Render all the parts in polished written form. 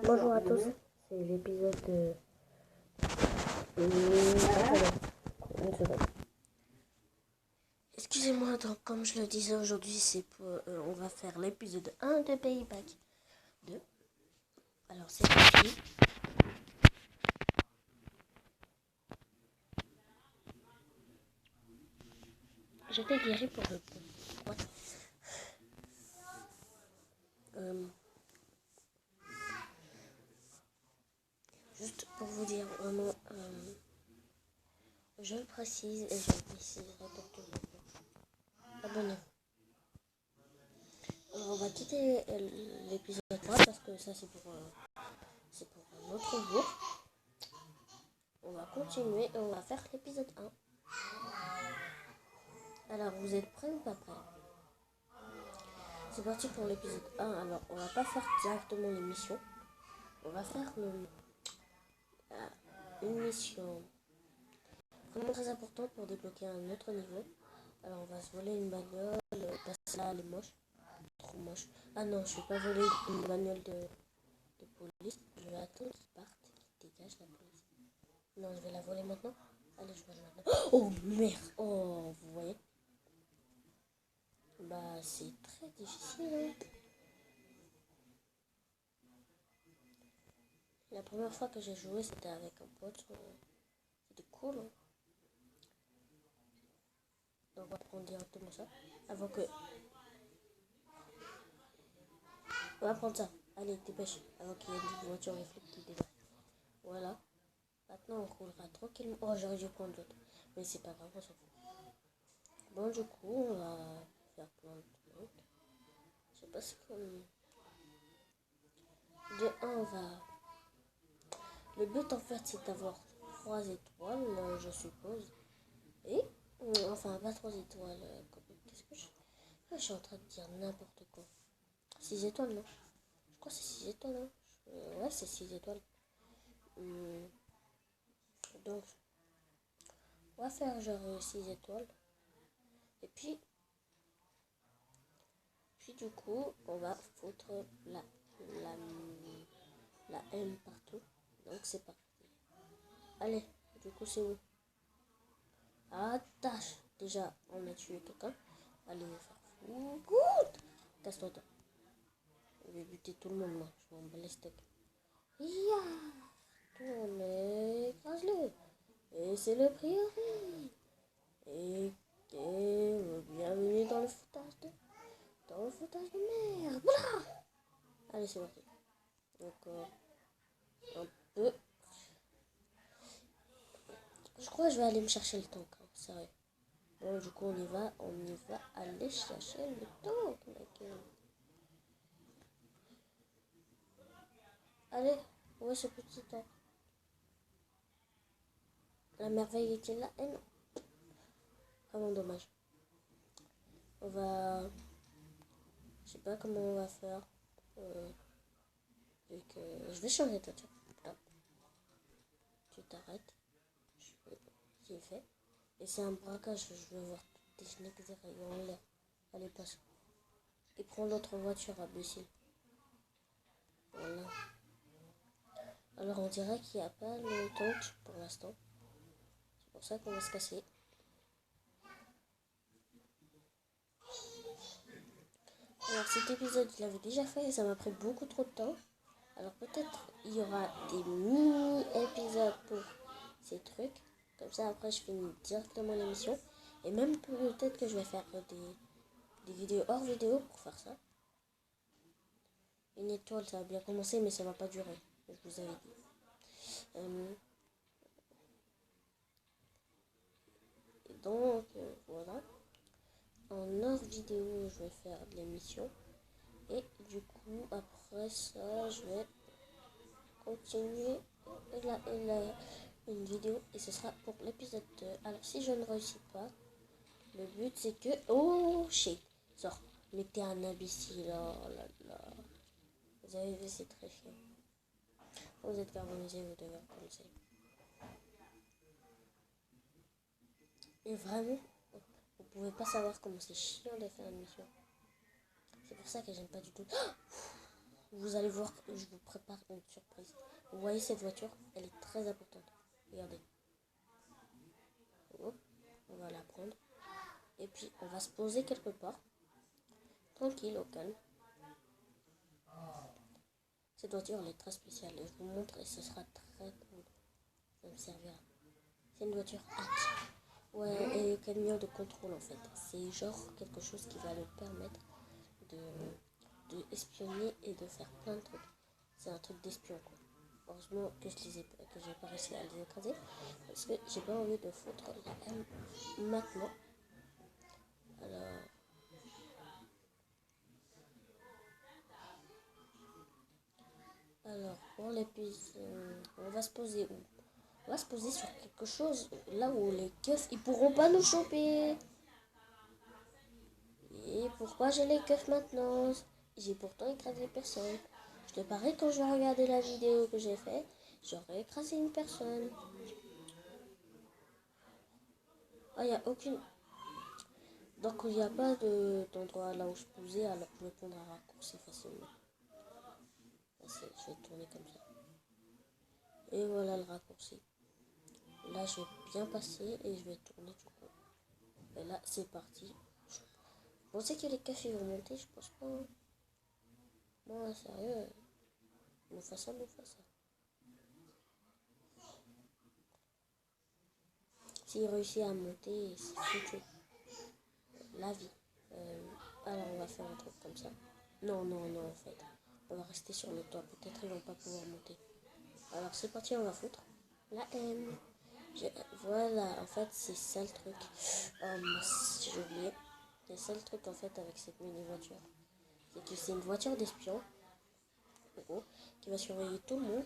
Bonjour à tous, c'est l'épisode de... Une seconde. Excusez-moi, donc comme je le disais aujourd'hui, c'est pour, on va faire l'épisode 1 de Payback 2. Alors c'est parti. J'étais guéri pour le coup. Ouais. Juste pour vous dire vraiment, je le précise et je le préciserai pour tout le monde. Abonnez-vous. Alors on va quitter l'épisode 3 parce que ça c'est pour un autre jour. On va continuer et on va faire l'épisode 1. Alors vous êtes prêts ou pas prêts? C'est parti pour l'épisode 1. Alors on va pas faire directement les missions. On va faire une mission vraiment très importante pour débloquer un autre niveau. Alors on va se voler une bagnole. Parce que là elle est moche. Trop moche. Ah non, je vais pas voler une bagnole de police. Je vais attendre qu'ils partent, qu'ils dégagent la police. Non, je vais la voler maintenant. Allez, je vole maintenant. Oh merde. Oh, vous voyez. Bah c'est très difficile. Hein. La première fois que j'ai joué, c'était avec un pote. C'était cool. Hein. Donc on va prendre directement ça. Avant que... On va prendre ça. Allez, dépêche. Avant qu'il y ait une voiture de flic qui débarque. Voilà. Maintenant, on roulera tranquillement. Oh, j'aurais dû prendre l'autre. Mais c'est pas grave, on s'en fout. Bon, du coup, on va faire plein de trucs. Je sais pas ce qu'on... De 1, on va... Le but, en fait, c'est d'avoir 3 étoiles, je suppose. Et... Enfin, pas 3 étoiles. Qu'est-ce que je... Je suis en train de dire n'importe quoi. 6 étoiles, non? Je crois que c'est 6 étoiles, hein. Ouais, c'est 6 étoiles. Donc, on va faire genre 6 étoiles. Et puis du coup, on va foutre la M partout. Donc, c'est parti. Allez, du coup, c'est où? Attache. Déjà, on a tué quelqu'un. Allez, faire fou. Casse-toi, toi. Je vais buter tout le monde, moi. Je m'en bats les steaks. Ya! Tournez, écrase-le. Et c'est le priori. Et bienvenue dans le foutage de merde. Voilà. Allez, c'est parti. Encore un peu. Je crois que je vais aller me chercher le tank. Hein, sérieux. Bon, du coup, on y va aller chercher le tank, mec. Allez, où est ce petit tank? La merveille est-il là? Eh non. Vraiment dommage. On va... Je sais pas comment on va faire. Vu que... Je vais changer de voiture. Tu t'arrêtes. C'est fait. Et c'est un braquage. Je veux voir toutes tes schnecks des rayons en l'air. Allez, passe. Et prends l'autre voiture, imbécile. Voilà. Alors on dirait qu'il n'y a pas le tank pour l'instant. C'est pour ça qu'on va se casser. Alors cet épisode, je l'avais déjà fait et ça m'a pris beaucoup trop de temps. Alors peut-être il y aura des mini-épisodes pour ces trucs. Comme ça après je finis directement l'émission. Et même peut-être que je vais faire des vidéos hors vidéo pour faire ça. Une étoile, ça va bien commencer mais ça va pas durer. Je vous avais dit. Donc voilà. En hors vidéo, je vais faire de l'émission. Et du coup, après ça, je vais continuer une vidéo. Et ce sera pour l'épisode 2. Alors, si je ne réussis pas, le but c'est que... Oh, shit. Sors. Mais t'es un imbécile. Oh là là. Vous avez vu, c'est très chiant. Vous êtes carbonisé, vous devez recommencer. Et vraiment, vous pouvez pas savoir comment c'est chiant de faire une mission. C'est pour ça que j'aime pas du tout. vous allez voir que je vous prépare une surprise. Vous voyez cette voiture, elle est très importante. Regardez. Hop, on va la prendre. Et puis on va se poser quelque part. Tranquille, au calme. Cette voiture, elle est très spéciale. Et je vous montre et ce sera très cool. Ça me servira. C'est une voiture hack. Ouais, et camion de contrôle en fait. C'est genre quelque chose qui va le permettre de espionner et de faire plein de trucs. C'est un truc d'espion quoi. Heureusement que j'ai pas réussi à les écraser parce que j'ai pas envie de foutre la M maintenant. Alors pour les pistes, on va se poser où? On va se poser sur quelque chose là où les keufs ils pourront pas nous choper. Et pourquoi j'ai les keufs maintenant? J'ai pourtant écrasé personne. Je te parie, quand je vais regarder la vidéo que j'ai faite, j'aurais écrasé une personne. Ah, il n'y a aucune... Donc, il n'y a pas d'endroit là où je posais, alors je vais prendre un raccourci facilement. Je vais tourner comme ça. Et voilà le raccourci. Là, je vais bien passer et je vais tourner du coup. Et là, c'est parti. Je pensais que les keufs ils vont monter, je pense pas. Moi, sérieux. Nous faisons ça. S'il réussit à monter, c'est foutu. La vie. Alors on va faire un truc comme ça. Non, en fait. On va rester sur le toit. Peut-être ils vont pas pouvoir monter. Alors c'est parti, on va foutre. La M. Voilà, en fait c'est ça le truc. J'ai oublié. C'est ça le truc en fait avec cette mini voiture. C'est que c'est une voiture d'espion. En gros, qui va surveiller tout le monde.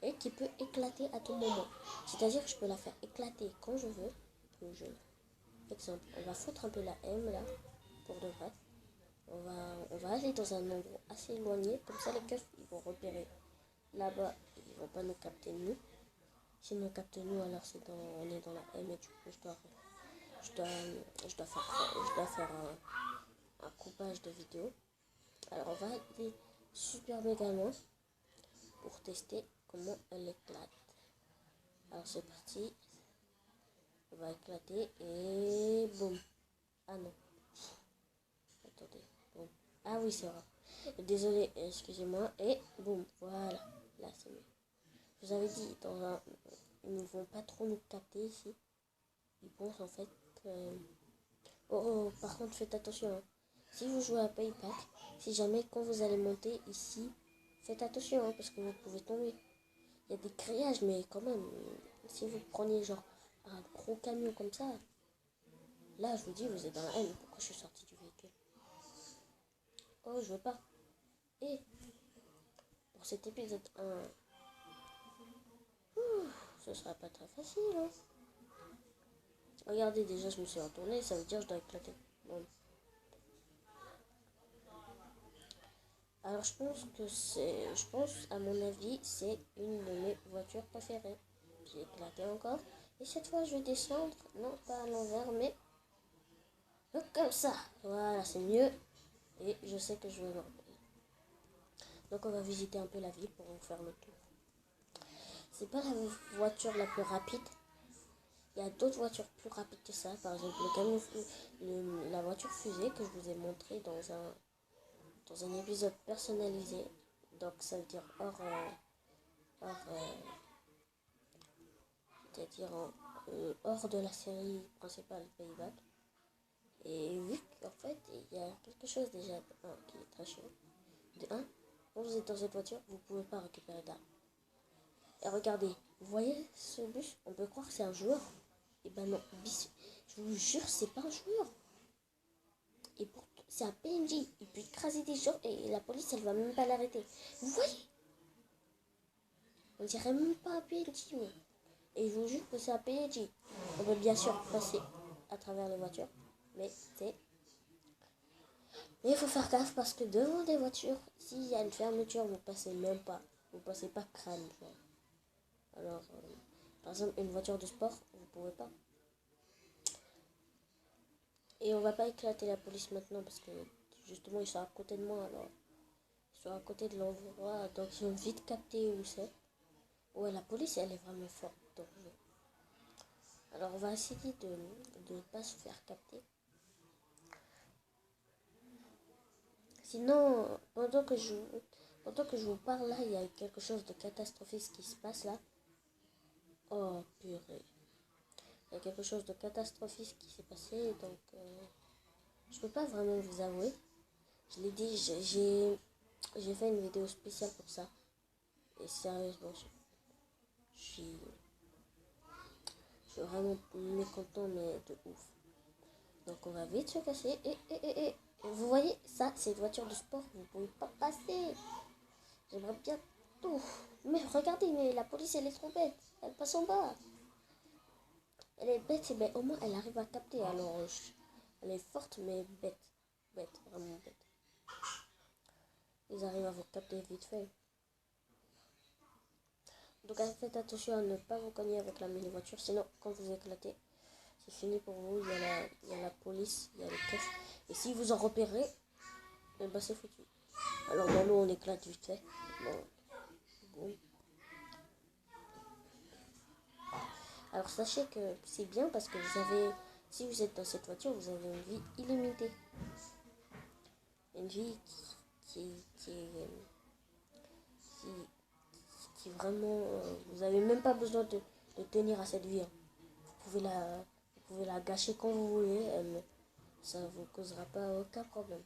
Et qui peut éclater à tout moment. C'est-à-dire que je peux la faire éclater quand je veux. Exemple, on va foutre un peu la M là, pour de vrai. On va aller dans un endroit assez éloigné, comme ça les keufs ils vont repérer. Là-bas, ils vont pas nous capter nous. S'ils nous captent nous, alors on est dans la M et du coup je dois faire un coupage de vidéo. Alors on va aller super méga loin pour tester comment elle éclate. Alors c'est parti. On va éclater et boum. Ah non. Attendez. Boum. Ah oui, c'est vrai. Désolé, excusez-moi. Et boum. Voilà. Là, c'est mieux. Je vous avais dit, ils ne vont pas trop nous capter ici. Ils pensent en fait que... par contre, faites attention. Hein. Si vous jouez à Paypack, si jamais quand vous allez monter ici, faites attention hein, parce que vous pouvez tomber. Il y a des grillages, mais quand même, si vous prenez genre un gros camion comme ça, là, je vous dis, vous êtes dans la haine. Pourquoi je suis sorti du véhicule? Oh, je veux pas. Et pour cet épisode 1, ce sera pas très facile. Hein. Regardez, déjà, je me suis retourné, ça veut dire que je dois éclater. Bon. Alors, je pense, à mon avis, c'est une de mes voitures préférées. J'ai éclaté encore. Et cette fois, je vais descendre, non pas à l'envers, mais comme ça. Voilà, c'est mieux. Et je sais que je vais m'en. Donc, on va visiter un peu la ville pour faire le tour. C'est pas la voiture la plus rapide. Il y a d'autres voitures plus rapides que ça. Par exemple, la voiture fusée que je vous ai montré dans un épisode personnalisé. Donc, ça veut dire c'est-à-dire hors de la série principale Payback. Et vu qu'en fait, il y a quelque chose déjà qui est très chaud. De un, quand vous êtes dans cette voiture, vous ne pouvez pas récupérer d'armes. Et regardez, vous voyez ce bus? On peut croire que c'est un joueur. Et ben non, je vous jure, c'est pas un joueur. Et c'est un PNJ. Il peut écraser des gens et la police, elle va même pas l'arrêter. Vous voyez? On dirait même pas un PNJ, mais... Et je vous jure que c'est un PNJ. On peut bien sûr passer à travers les voitures, mais il faut faire gaffe parce que devant des voitures, s'il y a une fermeture, vous passez même pas. Vous passez pas crâne. Alors, par exemple, une voiture de sport, vous pouvez pas. Et on va pas éclater la police maintenant parce que justement ils sont à côté de moi alors sont à côté de l'endroit, donc ils ont vite capté où c'est. Ouais, la police, elle est vraiment forte. Donc, alors, on va essayer de ne pas se faire capter. Sinon, pendant que je vous parle, là, il y a quelque chose de catastrophique qui se passe là. Oh, purée. Il y a quelque chose de catastrophique qui s'est passé, donc je peux pas vraiment vous avouer. Je l'ai dit, j'ai fait une vidéo spéciale pour ça. Et sérieusement, je suis vraiment mécontent, mais de ouf. Donc on va vite se casser. Et vous voyez, ça, c'est une voiture de sport. Vous ne pouvez pas passer. J'aimerais bien tout. Mais regardez, mais la police, elle est trop bête. Elle passe en bas. Elle est bête, mais au moins, elle arrive à capter. Alors, elle est forte, mais bête. Bête, vraiment bête. Ils arrivent à vous capter vite fait. Donc faites attention à ne pas vous cogner avec la mini-voiture. Sinon, quand vous éclatez, c'est fini pour vous. Il y a la police, il y a les caisses. Et si vous en repérez, eh ben, c'est foutu. Alors dans l'eau, on éclate vite fait. Bon. Alors sachez que c'est bien parce que si vous êtes dans cette voiture, vous avez une vie illimitée. Une vie qui vraiment, vous n'avez même pas besoin de tenir à cette vie. Hein. Vous pouvez la gâcher quand vous voulez, ça ne vous causera pas aucun problème.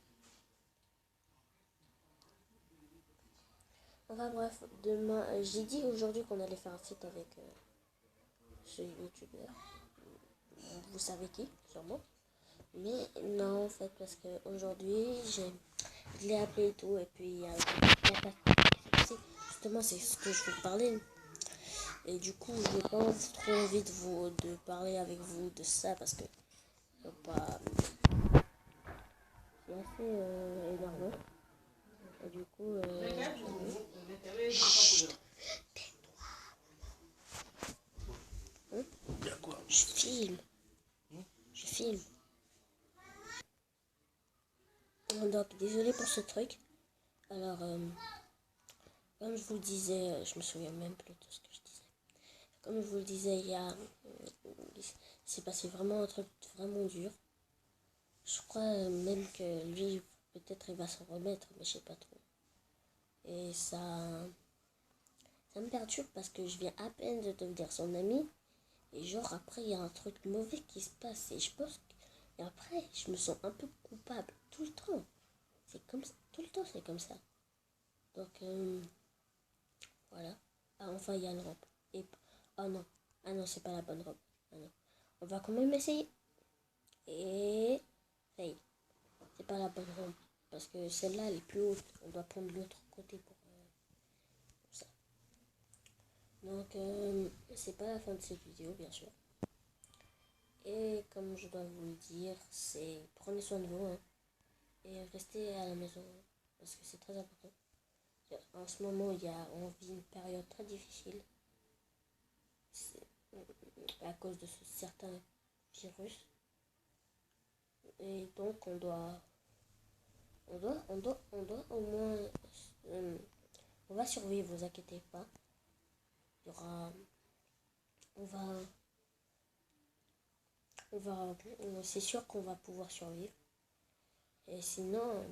Enfin bref, demain, j'ai dit aujourd'hui qu'on allait faire un feat avec ce youtubeur. Vous savez qui, sûrement. Mais non, en fait, parce qu'aujourd'hui, je l'ai appelé et tout, et puis il y a justement, c'est ce que je veux parler. Et du coup, je n'ai pas trop envie de parler avec vous de ça, parce que pas c'est assez énervant. Et du coup, chut, tais-toi. Hein? Je filme. Je filme. Donc, désolé pour ce truc. Alors, comme je vous le disais, je me souviens même plus de ce que je disais. Comme je vous le disais, il s'est passé vraiment un truc vraiment dur. Je crois même que lui, peut-être il va s'en remettre, mais je sais pas trop. Et ça me perturbe parce que je viens à peine de devenir son ami. Et genre après, il y a un truc mauvais qui se passe. Et je pense que... Et après, je me sens un peu coupable tout le temps. C'est comme ça. Tout le temps, c'est comme ça. Donc, voilà. Ah, enfin, il y a une robe. Et... Oh non. Ah non, c'est pas la bonne robe. Ah non. On va quand même essayer. Et... Fail. C'est pas la bonne robe. Parce que celle-là, elle est plus haute. On doit prendre l'autre côté pour ça. Donc, c'est pas la fin de cette vidéo, bien sûr. Et comme je dois vous le dire, c'est prenez soin de vous. Hein, et restez à la maison. Parce que c'est très important. En ce moment, on vit une période très difficile. À cause de ce certain virus. Et donc, on doit au moins... on va survivre, vous inquiétez pas. Il y aura... c'est sûr qu'on va pouvoir survivre. Et sinon,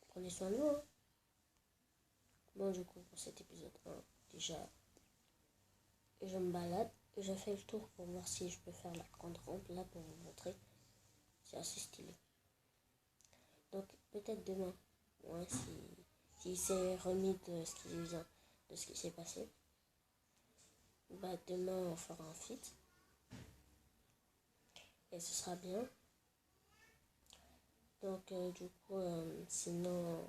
prenez soin de vous. Hein. Bon, du coup, pour cet épisode 1, déjà, je me balade. Je fais le tour pour voir si je peux faire la grande rampe là pour vous montrer. C'est assez stylé. Donc, peut-être demain, ouais, si c'est remis de ce qui s'est passé, bah demain on fera un feat. Et ce sera bien. Donc, du coup, sinon,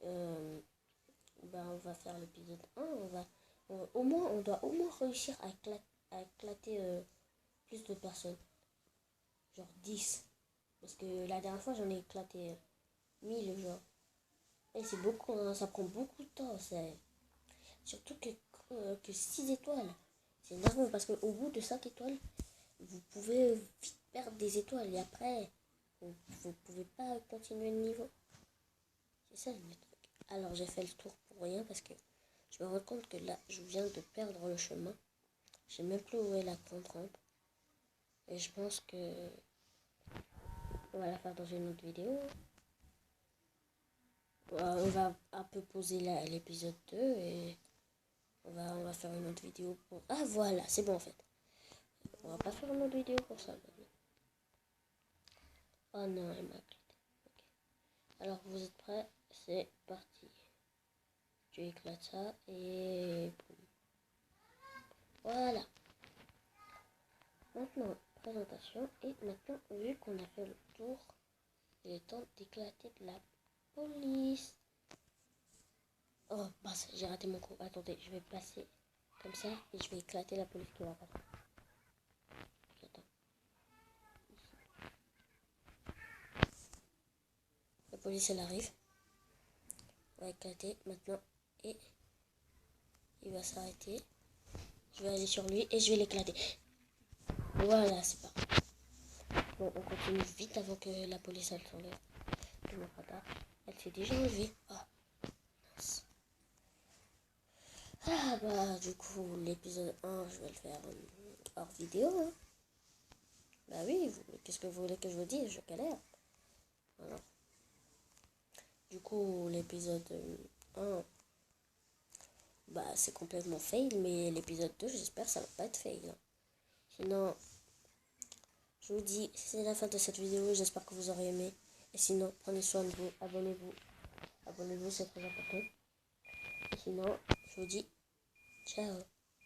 bah, on va faire l'épisode 1. On doit au moins réussir à éclater plus de personnes. Genre 10. Parce que la dernière fois, j'en ai éclaté 1000, genre. Et c'est beaucoup, hein, ça prend beaucoup de temps. Surtout que 6 étoiles. C'est énorme parce qu'au bout de 5 étoiles, vous pouvez vite perdre des étoiles. Et après, vous ne pouvez pas continuer le niveau. C'est ça le truc. Alors j'ai fait le tour pour rien parce que je me rends compte que là, je viens de perdre le chemin. Je sais même plus où est la grande rampe. Et je pense que on va la faire dans une autre vidéo. On va un peu poser l'épisode 2 et on va faire une autre vidéo pour... Ah voilà, c'est bon en fait. On va pas faire une autre vidéo pour ça maintenant. Oh non, elle m'a cliqué. Okay. Alors vous êtes prêts? C'est parti. Tu éclates ça et... boum. Voilà. Maintenant, présentation. Et maintenant, vu qu'on a fait le tour, il est temps d'éclater de la police. Oh, bah, j'ai raté mon coup. Attendez, je vais passer comme ça et je vais éclater la police qui va passer. J'attends. La police, elle arrive. On va éclater maintenant et il va s'arrêter. Je vais aller sur lui et je vais l'éclater. Voilà, c'est parti. Bon, on continue vite avant que la police elle s'enlève de mon radar. Elle s'est déjà enlevée. Ah, mince. Ah bah, du coup, l'épisode 1, je vais le faire hors vidéo. Hein. Bah oui, qu'est-ce que vous voulez que je vous dise? Je galère. Voilà. Du coup, l'épisode 1, bah c'est complètement fail, mais l'épisode 2, j'espère que ça va pas être fail. Hein. Sinon, je vous dis, c'est la fin de cette vidéo, j'espère que vous aurez aimé. Et sinon, prenez soin de vous, abonnez-vous. Abonnez-vous, c'est très important. Et sinon, je vous dis, ciao.